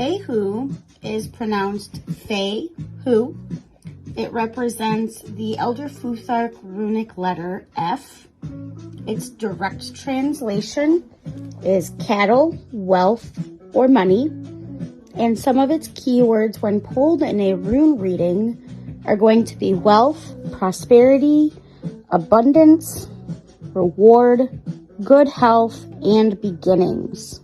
Fehu is pronounced Fehu. It represents the Elder Futhark runic letter F. Its direct translation is cattle, wealth, or money. And some of its keywords when pulled in a rune reading are going to be wealth, prosperity, abundance, reward, good health, and beginnings.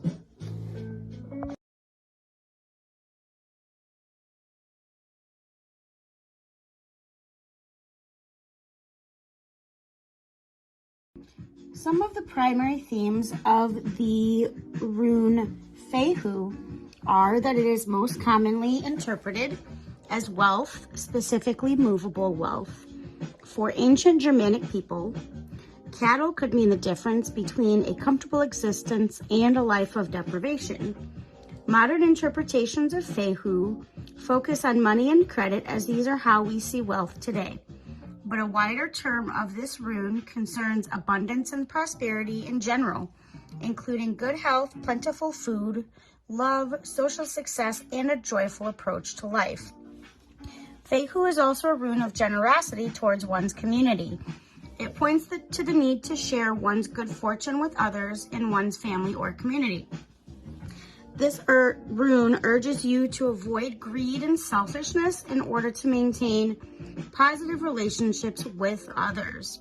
Some of the primary themes of the rune Fehu are that it is most commonly interpreted as wealth, specifically movable wealth. For ancient Germanic people, cattle could mean the difference between a comfortable existence and a life of deprivation. Modern interpretations of Fehu focus on money and credit, as these are how we see wealth today. But a wider term of this rune concerns abundance and prosperity in general, including good health, plentiful food, love, social success, and a joyful approach to life. Fehu is also a rune of generosity towards one's community. It points to the need to share one's good fortune with others in one's family or community. This rune urges you to avoid greed and selfishness in order to maintain positive relationships with others.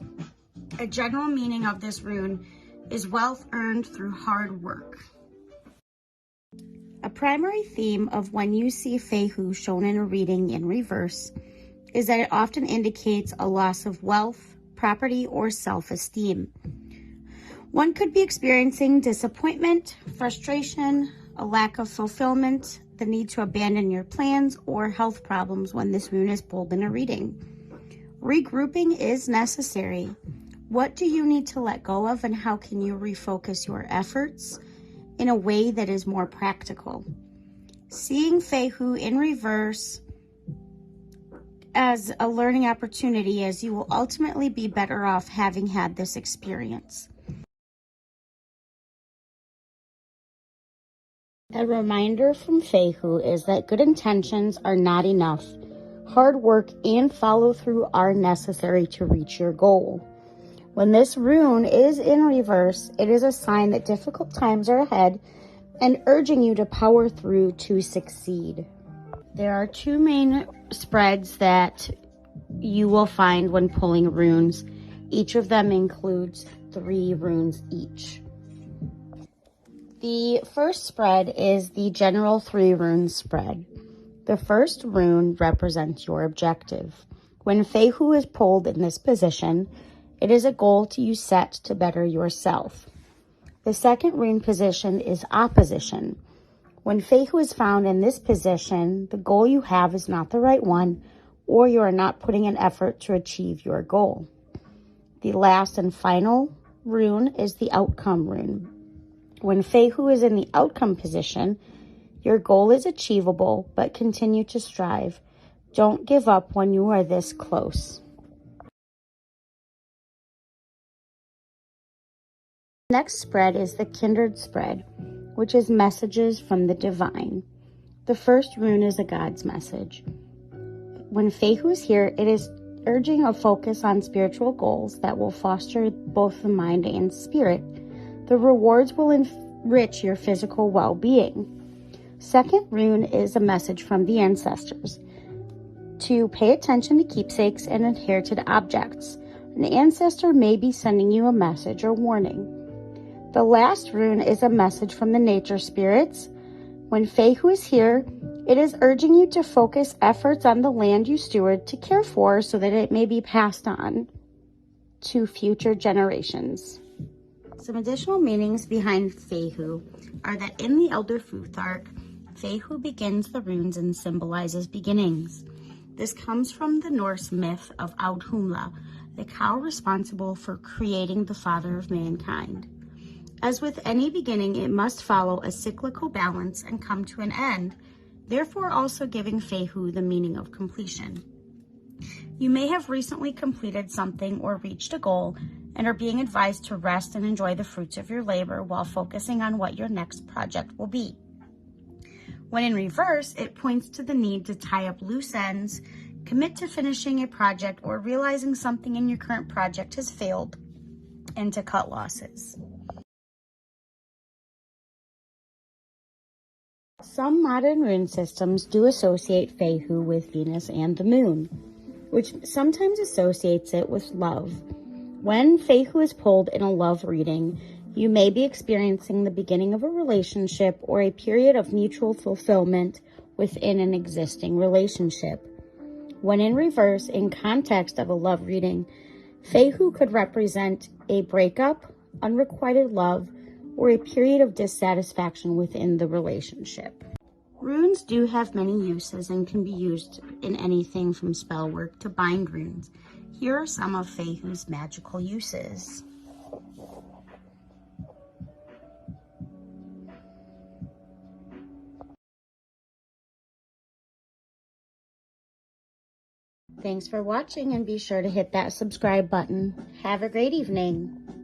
A general meaning of this rune is wealth earned through hard work. A primary theme of when you see Fehu shown in a reading in reverse is that it often indicates a loss of wealth, property, or self-esteem. One could be experiencing disappointment, frustration, a lack of fulfillment, the need to abandon your plans, or health problems when this rune is pulled in a reading. Regrouping is necessary. What do you need to let go of, and how can you refocus your efforts in a way that is more practical? Seeing Fehu in reverse as a learning opportunity, as you will ultimately be better off having had this experience. A reminder from Fehu is that good intentions are not enough. Hard work and follow through are necessary to reach your goal. When this rune is in reverse, it is a sign that difficult times are ahead and urging you to power through to succeed. There are two main spreads that you will find when pulling runes. Each of them includes 3 runes each. The first spread is the general 3 rune spread. The first rune represents your objective. When Fehu is pulled in this position, it is a goal you set to better yourself. The second rune position is opposition. When Fehu is found in this position, the goal you have is not the right one, or you are not putting an effort to achieve your goal. The last and final rune is the outcome rune. When Fehu is in the outcome position, your goal is achievable, but continue to strive. Don't give up when you are this close. Next spread is the kindred spread, which is messages from the divine. The first rune is a God's message. When Fehu is here, it is urging a focus on spiritual goals that will foster both the mind and spirit. The rewards will enrich your physical well-being. Second rune is a message from the ancestors. To pay attention to keepsakes and inherited objects. An ancestor may be sending you a message or warning. The last rune is a message from the nature spirits. When Fehu is here, it is urging you to focus efforts on the land you steward to care for so that it may be passed on to future generations. Some additional meanings behind Fehu are that in the Elder Futhark, Fehu begins the runes and symbolizes beginnings. This comes from the Norse myth of Audhumla, the cow responsible for creating the father of mankind. As with any beginning, it must follow a cyclical balance and come to an end, therefore also giving Fehu the meaning of completion. You may have recently completed something or reached a goal and are being advised to rest and enjoy the fruits of your labor while focusing on what your next project will be. When in reverse, it points to the need to tie up loose ends, commit to finishing a project or realizing something in your current project has failed, and to cut losses. Some modern rune systems do associate Fehu with Venus and the moon, which sometimes associates it with love. When Fehu is pulled in a love reading, you may be experiencing the beginning of a relationship or a period of mutual fulfillment within an existing relationship. When in reverse, in context of a love reading, Fehu could represent a breakup, unrequited love, or a period of dissatisfaction within the relationship. Runes do have many uses and can be used in anything from spell work to bind runes. Here are some of Fehu's magical uses. Thanks for watching, and be sure to hit that subscribe button. Have a great evening.